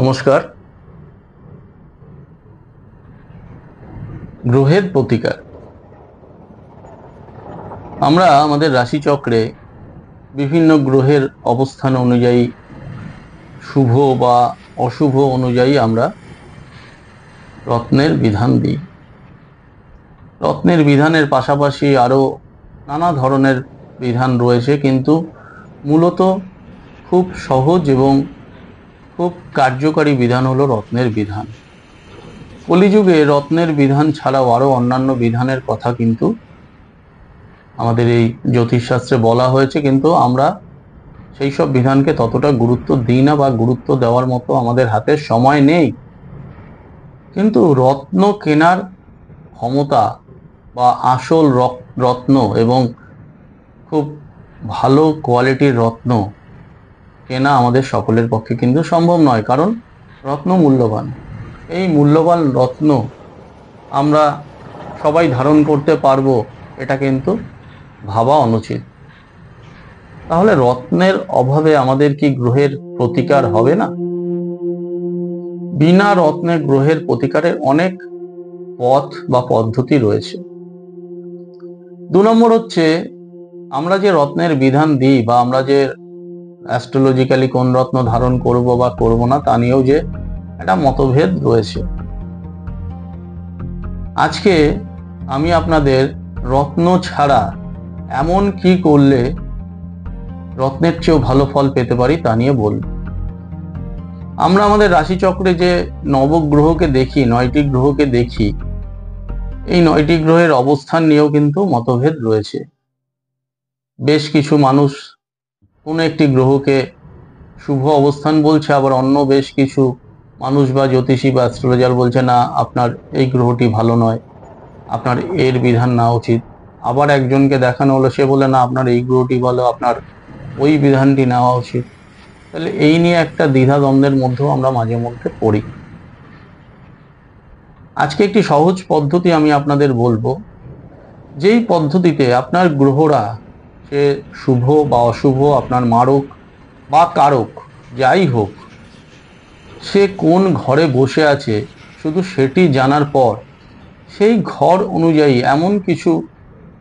নমস্কার। গ্রহের প্রতিকার। আমরা আমাদের রাশিচক্রে বিভিন্ন গ্রহের অবস্থান অনুযায়ী শুভ বা অশুভ অনুযায়ী আমরা রত্নের বিধান দিই। রত্নের বিধানের পাশাপাশি আরও নানা ধরনের বিধান রয়েছে, কিন্তু মূলত খুব সহজ এবং খুব কার্যকারী বিধান হলো রত্নের বিধান। কলিযুগে রত্নের বিধান ছাড়াও আরও অন্যান্য বিধানের কথা কিন্তু আমাদের এই জ্যোতিষশাস্ত্রে বলা হয়েছে, কিন্তু আমরা সেই সব বিধানকে ততটা গুরুত্ব দিই না বা গুরুত্ব দেওয়ার মতো আমাদের হাতে সময় নেই। কিন্তু রত্ন কেনার ক্ষমতা বা আসল রত্ন এবং খুব ভালো কোয়ালিটির রত্ন কেনা আমাদের সকলের পক্ষে কিন্তু সম্ভব নয়, কারণ রত্ন মূল্যবান। এই মূল্যবান রত্ন আমরা সবাই ধারণ করতে পারবো এটা কিন্তু ভাবা অনুচিত। তাহলে রত্নের অভাবে আমাদের কি গ্রহের প্রতিকার হবে না? বিনা রত্নে গ্রহের প্রতিকারের অনেক পথ বা পদ্ধতি রয়েছে। 2 নম্বর হচ্ছে, আমরা যে রত্নের বিধান দিই বা আমরা যে অ্যাস্ট্রোলজিক্যালি কোন রত্ন ধারণ করব বা করব না তা নিয়েও যে একটা মতভেদ রয়েছে। আজকে আমি আপনাদের রত্ন ছাড়া এমন কি করলে রত্নের চেয়েও ভালো ফল পেতে পারি তা নিয়ে বলব। আমরা আমাদের রাশিচক্রে যে নবগ্রহকে দেখি, 9টি গ্রহকে দেখি, এই 9টি গ্রহের অবস্থান নিয়েও কিন্তু মতভেদ রয়েছে। বেশ কিছু মানুষ কোনো একটি গ্রহকে শুভ অবস্থান বলছে, আবার অন্য বেশ কিছু মানুষ বা জ্যোতিষী বা অ্যাস্ট্রোলজার বলছে না, আপনার এই গ্রহটি ভালো নয়, আপনার এর বিধান নেওয়া উচিত। আবার একজনকে দেখানো হলো, সে বলে না, আপনার এই গ্রহটি ভালো, আপনার ওই বিধানটি নেওয়া উচিত। তাহলে এই নিয়ে একটা দ্বিধাদ্বন্দ্বের মধ্যেও আমরা মাঝে মধ্যে পড়ি। আজকে একটি সহজ পদ্ধতি আমি আপনাদের বলবো, যেই পদ্ধতিতে আপনার গ্রহরা, সে শুভ বা অশুভ, আপনার মারক বা কারক যাই হোক, সে কোন ঘরে বসে আছে শুধু সেটি জানার পর সেই ঘর অনুযায়ী এমন কিছু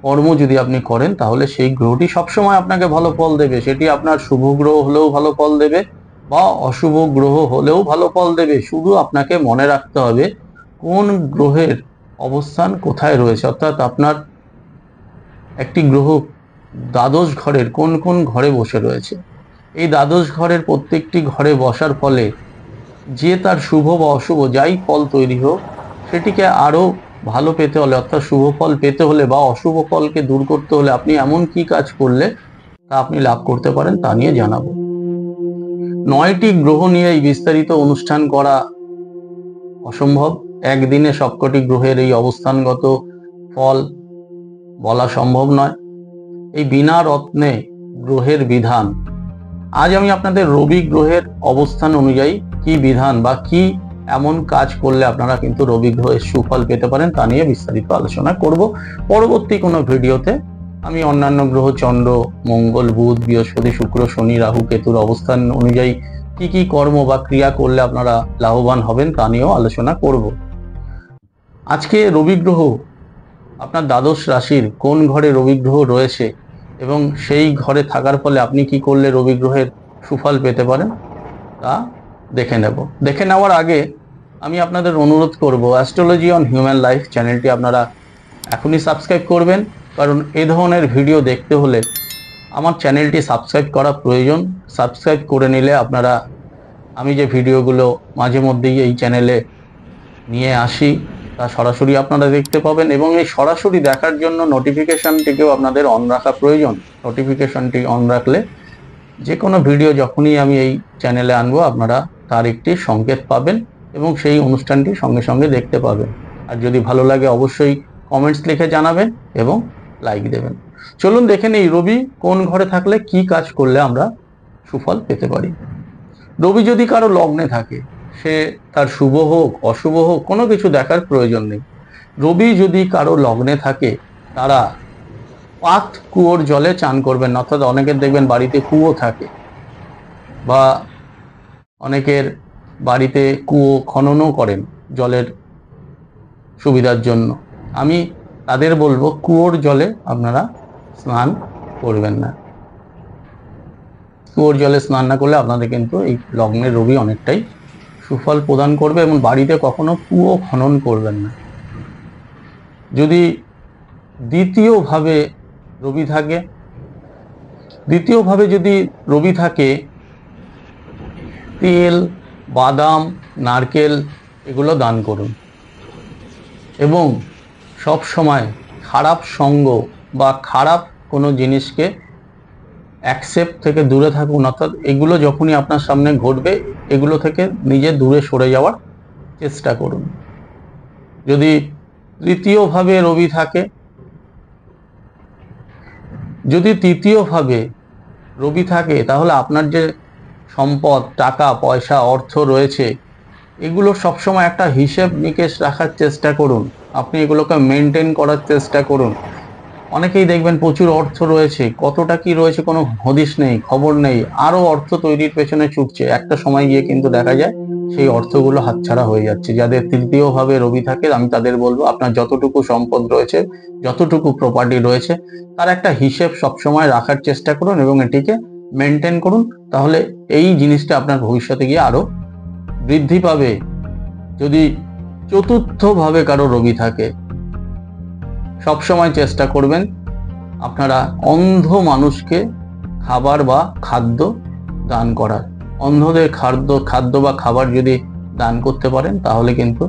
কর্ম যদি আপনি করেন, তাহলে সেই গ্রহটি সবসময় আপনাকে ভালো ফল দেবে। সেটি আপনার শুভ গ্রহ হলেও ভালো ফল দেবে বা অশুভ গ্রহ হলেও ভালো ফল দেবে। শুধু আপনাকে মনে রাখতে হবে কোন গ্রহের অবস্থান কোথায় রয়েছে, অর্থাৎ আপনার একটি গ্রহ দ্বাদশ ঘরের কোন কোন ঘরে বসে রয়েছে। এই দ্বাদশ ঘরের প্রত্যেকটি ঘরে বসার ফলে যে তার শুভ বা অশুভ যাই ফল তৈরি হোক, সেটিকে আরো ভালো পেতে হলে, অর্থাৎ শুভ ফল পেতে হলে বা অশুভ ফলকে দূর করতে হলে আপনি এমন কি কাজ করলে তা আপনি লাভ করতে পারেন তা নিয়ে জানাবো। 9টি গ্রহ নিয়ে এই বিস্তারিত অনুষ্ঠান করা অসম্ভব। একদিনে সবকটি গ্রহের এই অবস্থানগত ফল বলা সম্ভব নয়। এই বিনা রত্নে গ্রহের বিধান, আজ আমি আপনাদের রবি গ্রহের অবস্থান অনুযায়ী কি বিধান বা কি এমন কাজ করলে আপনারা কিন্তু রবি গ্রহের সুফল পেতে পারেন তা নিয়ে বিস্তারিত আলোচনা করব। পরবর্তী কোনো ভিডিওতে আমি অন্যান্য গ্রহ চন্দ্র, মঙ্গল, বুধ, বৃহস্পতি, শুক্র, শনি, রাহু, কেতুর অবস্থান অনুযায়ী কি কি কর্ম বা ক্রিয়া করলে আপনারা লাভবান হবেন তা নিয়েও আলোচনা করব। আজকে রবি গ্রহ আপনার দ্বাদশ রাশির কোন ঘরে রবি গ্রহ রয়েছে এবং সেই ঘরে থাকার ফলে আপনি কি করলে রবি গ্রহের সুফল পেতে পারেন তা দেখে নেওয়ার আগে আমি আপনাদের অনুরোধ করব, অ্যাস্ট্রোলজি অন হিউম্যান লাইফ চ্যানেলটি আপনারা এখনই সাবস্ক্রাইব করবেন, কারণ এই ধরনের ভিডিও দেখতে হলে আমার চ্যানেলটি সাবস্ক্রাইব করা প্রয়োজন। সাবস্ক্রাইব করে নিলে আপনারা আমি যে ভিডিওগুলো মাঝে মধ্যেই এই চ্যানেলে নিয়ে আসি তা সরাসরি আপনারা দেখতে পাবেন, এবং এই সরাসরি দেখার জন্য নোটিফিকেশনটিকেও আপনাদের অন রাখা প্রয়োজন। নোটিফিকেশনটি অন রাখলে যে কোনো ভিডিও যখনই আমি এই চ্যানেলে আনবো আপনারা তার একটি সংকেত পাবেন এবং সেই অনুষ্ঠানটি সঙ্গে সঙ্গে দেখতে পাবেন। আর যদি ভালো লাগে অবশ্যই কমেন্টস লিখে জানাবেন এবং লাইক দেবেন। চলুন দেখে নেই রবি কোন ঘরে থাকলে কি কাজ করলে আমরা সুফল পেতে পারি। রবি যদি কারো লগ্নে থাকে, সে তার শুভ হোক অশুভ হোক কোনো কিছু দেখার প্রয়োজন নেই। রবি যদি কারো লগ্নে থাকে, তারা পাত কুয়োর জলে চান করবেন না। অর্থাৎ অনেকের দেখবেন বাড়িতে কুয়ো থাকে বা অনেকের বাড়িতে কুয়ো খননও করেন জলের সুবিধার জন্য, আমি তাদের বলবো কুয়োর জলে আপনারা স্নান করবেন না। কুয়োর জলে স্নান না করলে আপনাদের কিন্তু এই লগ্নের রবি অনেকটাই সুফল প্রদান করবে, এবং বাড়িতে কখনো কুয়ো খনন করবেন না। যদি দ্বিতীয়ভাবে রবি থাকে, যদি রবি থাকে, তেল, বাদাম, নারকেল এগুলো দান করুন, এবং সব সময় খারাপ সঙ্গ বা খারাপ কোনো জিনিসকে অ্যাকসেপ্ট থেকে দূরে থাকুন। অর্থাৎ এগুলো যখনই আপনার সামনে ঘটবে এগুলো থেকে নিজে দূরে সরে যাওয়ার চেষ্টা করুন। যদি তৃতীয়ভাবে রবি থাকে, যদি তৃতীয়ভাবে রবি থাকে তাহলে আপনার যে সম্পদ, টাকা পয়সা, অর্থ রয়েছে এগুলো সবসময় একটা হিসেব নিকেশ রাখার চেষ্টা করুন। আপনি এগুলোকে মেনটেন করার চেষ্টা করুন। অনেকেই দেখবেন প্রচুর অর্থ রয়েছে, কতটা কি রয়েছে কোনো হদিশ নেই, খবর নেই, আরও অর্থ তৈরির পেছনে ছুটছে, একটা সময় গিয়ে কিন্তু দেখা যায় সেই অর্থগুলো হাতছাড়া হয়ে যাচ্ছে। যাদের তৃতীয়ভাবে রবি থাকে আমি তাদের বলবো আপনার যতটুকু সম্পদ রয়েছে, যতটুকু প্রপার্টি রয়েছে তার একটা হিসেব সবসময় রাখার চেষ্টা করুন এবং এটিকে মেনটেন করুন, তাহলে এই জিনিসটা আপনার ভবিষ্যতে গিয়ে আরো বৃদ্ধি পাবে। যদি চতুর্থভাবে কারো রবি থাকে, সবসময় চেষ্টা করবেন আপনারা অন্ধ মানুষকে খাবার বা খাদ্য দান করার। অন্ধদের খাদ্য বা খাবার যদি দান করতে পারেন তাহলে কিন্তু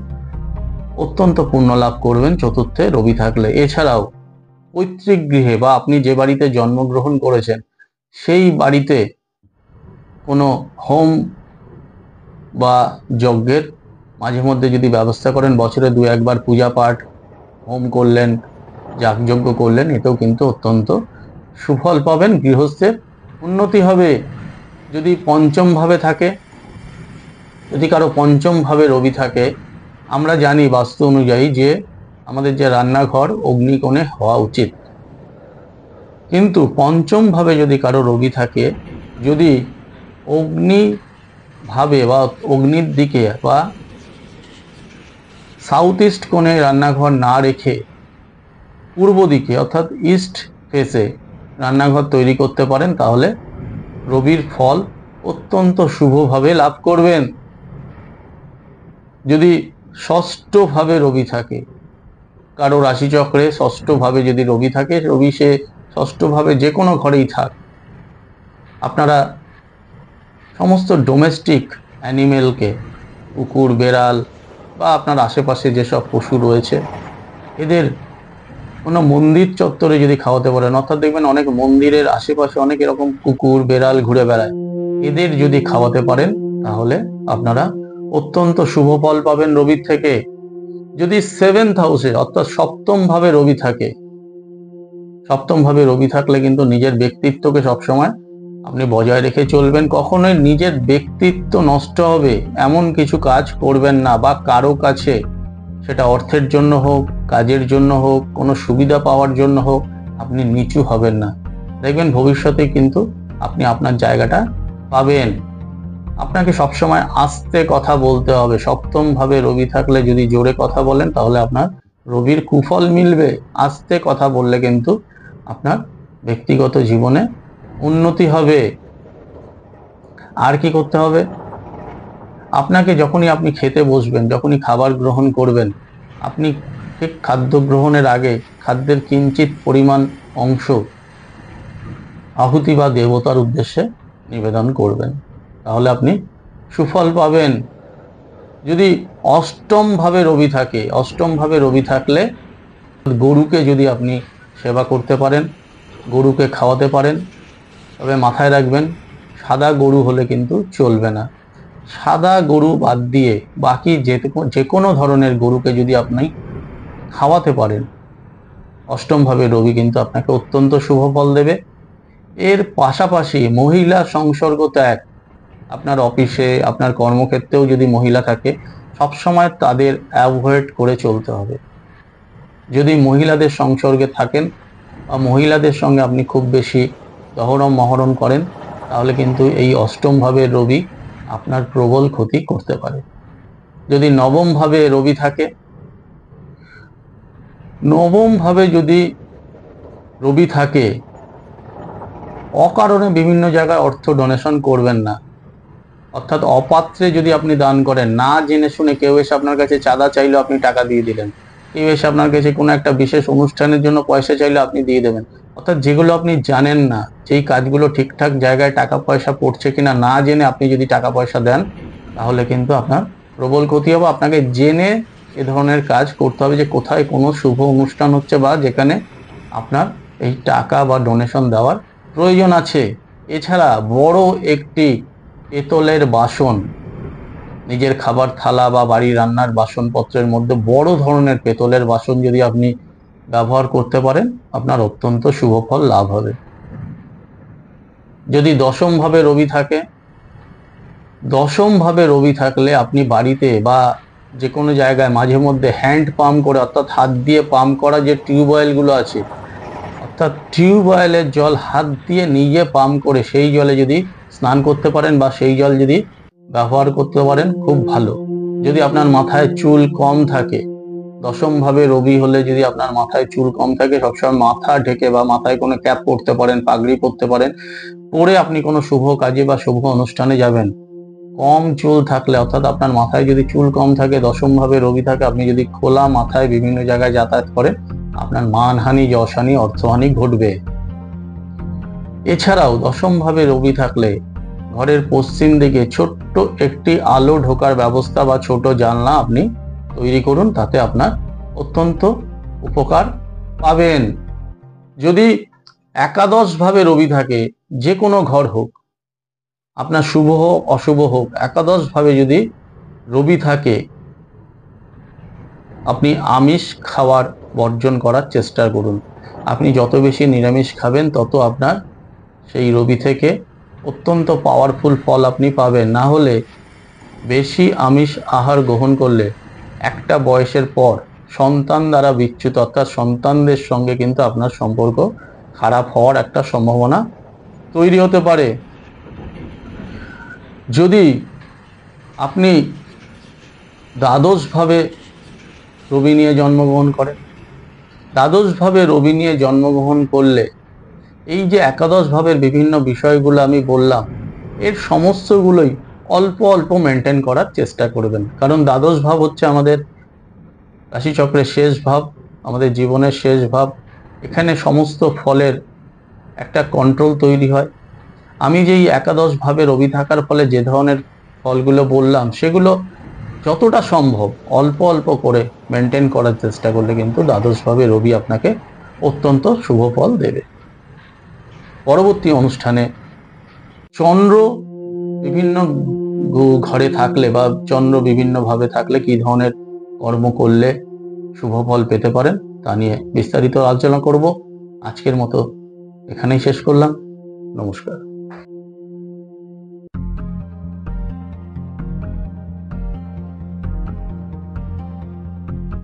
অত্যন্ত পুণ্য লাভ করবেন চতুর্থে রবি থাকলে। এছাড়াও পৈতৃক গৃহে বা আপনি যে বাড়িতে জন্মগ্রহণ করেছেন সেই বাড়িতে কোনো হোম বা যজ্ঞের মাঝে মধ্যে যদি ব্যবস্থা করেন, বছরে 2-1 বার পূজা পাঠ, হোম করলেন, যাগযজ্ঞ করলেন, এতেও কিন্তু অত্যন্ত সুফল পাবেন, গৃহস্থের উন্নতি হবে। যদি পঞ্চম ভাবে থাকে, যদি কারো পঞ্চম ভাবে রবি থাকে, আমরা জানি বাস্তু অনুযায়ী যে আমাদের যে রান্নাঘর অগ্নিকোণে হওয়া উচিত, কিন্তু পঞ্চম ভাবে যদি কারো রবি থাকে, যদি অগ্নি ভাবে বা অগ্নির দিকে বা সাউথ ইস্ট কোণে রান্নাঘর না রেখে পূর্ব দিকে অর্থাৎ ইস্ট ফেসে রান্নাঘর তৈরি করতে পারেন তাহলে রবির ফল অত্যন্ত শুভভাবে লাভ করবেন। যদি ষষ্ঠভাবে রবি থাকে, কারো রাশিচক্রে ষষ্ঠভাবে যদি রবি থাকে, রবি সে ষষ্ঠভাবে যে কোনো ঘরেই থাক, আপনারা সমস্ত ডোমেস্টিক অ্যানিমেলকে, কুকুর, বেড়াল বা আপনার আশেপাশে যেসব পশু রয়েছে এদের কোনো মন্দির চত্বরে যদি খাওয়াতে পারেন, অর্থাৎ দেখবেন অনেক মন্দিরের আশেপাশে অনেক এরকম কুকুর বেড়াল ঘুরে বেড়ায়, এদের যদি খাওয়াতে পারেন তাহলে আপনারা অত্যন্ত শুভ ফল পাবেন রবির থেকে। যদি 7th হাউসে অর্থাৎ সপ্তম ভাবে রবি থাকে, সপ্তম ভাবে রবি থাকলে কিন্তু নিজের ব্যক্তিত্বকে সবসময় আপনি বজায় রেখে চলবেন। কখনোই নিজের ব্যক্তিত্ব নষ্ট হবে এমন কিছু কাজ করবেন না, বা কারো কাছে সেটা অর্থের জন্য হোক, কাজের জন্য হোক, কোনো সুবিধা পাওয়ার জন্য হোক, আপনি নিচু হবেন না। দেখবেন ভবিষ্যতে কিন্তু আপনি আপনার জায়গাটা পাবেন। আপনাকে সবসময় আস্তে কথা বলতে হবে। সপ্তম ভাবে রবি থাকলে যদি জোরে কথা বলেন তাহলে আপনার রবির কুফল মিলবে। আস্তে কথা বললে কিন্তু আপনার ব্যক্তিগত জীবনে উন্নতি হবে। আর কি করতে হবে? আপনাকে যখনই আপনি খেতে বসবেন, যখনই খাবার গ্রহণ করবেন, আপনি ঠিক খাদ্য গ্রহণের আগে খাদ্যের কিঞ্চিত পরিমাণ অংশ আহুতি বা দেবতার উদ্দেশ্যে নিবেদন করবেন, তাহলে আপনি সুফল পাবেন। যদি অষ্টম ভাবে রবি থাকে, অষ্টম ভাবে রবি থাকলে গরুকে যদি আপনি সেবা করতে পারেন, গরুকে খাওয়াতে পারেন, তবে মাথায় রাখবেন সাদা গরু হলে কিন্তু চলবে না। সাদা গরু বাদ দিয়ে বাকি যে কোনো ধরনের গরুকে যদি আপনি খাওয়াতে পারেন, অষ্টম ভাবে রবি কিন্তু আপনাকে অত্যন্ত শুভ ফল দেবে। এর পাশাপাশি মহিলা সংসর্গ ত্যাগ, আপনার অফিসে আপনার কর্মক্ষেত্রেও যদি মহিলা থাকে সবসময় তাদের অ্যাভয়েড করে চলতে হবে। যদি মহিলাদের সংসর্গে থাকেন বা মহিলাদের সঙ্গে আপনি খুব বেশি দহরম মহরণ করেন তাহলে কিন্তু এই অষ্টম ভাবের রবি আপনার প্রবল ক্ষতি করতে পারে। যদি নবম ভাবে রবি থাকে, নবম ভাবে যদি রবি থাকে, অকারণে বিভিন্ন জায়গায় অর্থ ডোনেশন করবেন না। অর্থাৎ অপাত্রে যদি আপনি দান করেন, না জেনে শুনে কেউ এসে আপনার কাছে চাঁদা চাইলো আপনি টাকা দিয়ে দিলেন, কেউ এসে আপনার কাছে কোনো একটা বিশেষ অনুষ্ঠানের জন্য পয়সা চাইলে আপনি দিয়ে দেবেন, অর্থাৎ যেগুলো আপনি জানেন না, যেই কাজগুলো ঠিকঠাক জায়গায় টাকা পয়সা পড়ছে কিনা না জেনে আপনি যদি টাকা পয়সা দেন, তাহলে কিন্তু আপনার প্রবল ক্ষতি হবে। আপনাকে জেনে এ ধরনের কাজ করতে হবে, যে কোথায় কোনো শুভ অনুষ্ঠান হচ্ছে বা যেখানে আপনার এই টাকা বা ডোনেশন দেওয়ার প্রয়োজন আছে। এছাড়া বড় একটি পেতলের বাসন, নিজের খাবার থালা বা বাড়ির রান্নার বাসনপত্রের মধ্যে বড় ধরনের পেতলের বাসন যদি আপনি ব্যবহার করতে পারেন, আপনার অত্যন্ত শুভ ফল লাভ হবে। যদি দশম ভাবে রবি থাকে, দশম ভাবে রবি থাকলে আপনি বাড়িতে বা যে কোনো জায়গায় মাঝে মধ্যে হ্যান্ড পাম্প করে, অর্থাৎ হাত দিয়ে পাম্প করা যে টিউবওয়েলগুলো আছে, অর্থাৎ টিউবওয়েলের জল হাত দিয়ে নিজে পাম্প করে সেই জলে যদি স্নান করতে পারেন বা সেই জল যদি ব্যবহার করতে পারেন, খুব ভালো। যদি আপনার মাথায় চুল কম থাকে, দশম ভাবে রবি হলে যদি আপনার মাথায় চুল কম থাকে, সবসময় মাথা ঢেকে বা মাথায় কোনো ক্যাপ পরতে পারেন, পাগড়ি পরতে পারেন, পরে আপনি কোনো শুভ কাজে বা শুভ অনুষ্ঠানে যাবেন। কম চুল থাকলে, অর্থাৎ আপনার মাথায় যদি চুল কম থাকে, দশম ভাবে রবি থাকে, আপনি যদি খোলা মাথায় বিভিন্ন জায়গায় যাতায়াত করেন, আপনার মানহানি, যশহানি, অর্থহানি ঘটবে। এছাড়াও দশম ভাবে রবি থাকলে ঘরের পশ্চিম দিকে ছোট্ট একটি আলো ঢোকার ব্যবস্থা বা ছোট জানলা আপনি তৈরি করুন, তাতে আপনার অত্যন্ত উপকার পাবেন। যদি একাদশ ভাবে রবি থাকে, যে কোনো ঘর হোক, আপনার শুভ হোক অশুভ হোক, একাদশ ভাবে যদি রবি থাকে, আপনি আমিষ খাওয়ার বর্জন করার চেষ্টা করুন। আপনি যত বেশি নিরামিষ খাবেন, তত আপনার সেই রবি থেকে অত্যন্ত পাওয়ারফুল ফল আপনি পাবেন। না হলে বেশি আমিষ আহার গ্রহণ করলে একটা বয়সের পর সন্তান দ্বারা বিচ্যুত, অর্থাৎ সন্তানদের সঙ্গে কিন্তু আপনার সম্পর্ক খারাপ হওয়ার একটা সম্ভাবনা তৈরি হতে পারে। যদি আপনি দ্বাদশ ভাবে রবি নিয়ে জন্মগ্রহণ করেন, দ্বাদশ ভাবে রবি নিয়ে জন্মগ্রহণ করলে এই যে একাদশ ভাবের বিভিন্ন বিষয়গুলো আমি বললাম, এর সমস্তগুলোই অল্প অল্প মেনটেন করার চেষ্টা করবেন। কারণ দ্বাদশ ভাব হচ্ছে আমাদের রাশিচক্রের শেষ ভাব, আমাদের জীবনের শেষ ভাব। এখানে সমস্ত ফলের একটা কন্ট্রোল তৈরি হয়। আমি যেই একাদশ ভাবে রবি থাকার ফলে যে ধরনের ফলগুলো বললাম, সেগুলো যতটা সম্ভব অল্প অল্প করে মেনটেন করার চেষ্টা করলে কিন্তু দ্বাদশ ভাবে রবি আপনাকে অত্যন্ত শুভ ফল দেবে। পরবর্তী অনুষ্ঠানে চন্দ্র বিভিন্ন ঘরে থাকলে বা চন্দ্র বিভিন্ন ভাবে থাকলে কি ধরনের কর্ম করলে শুভ ফল পেতে পারেন, তা নিয়ে বিস্তারিত আলোচনা করব। আজকের মতো এখানেই শেষ করলাম। নমস্কার।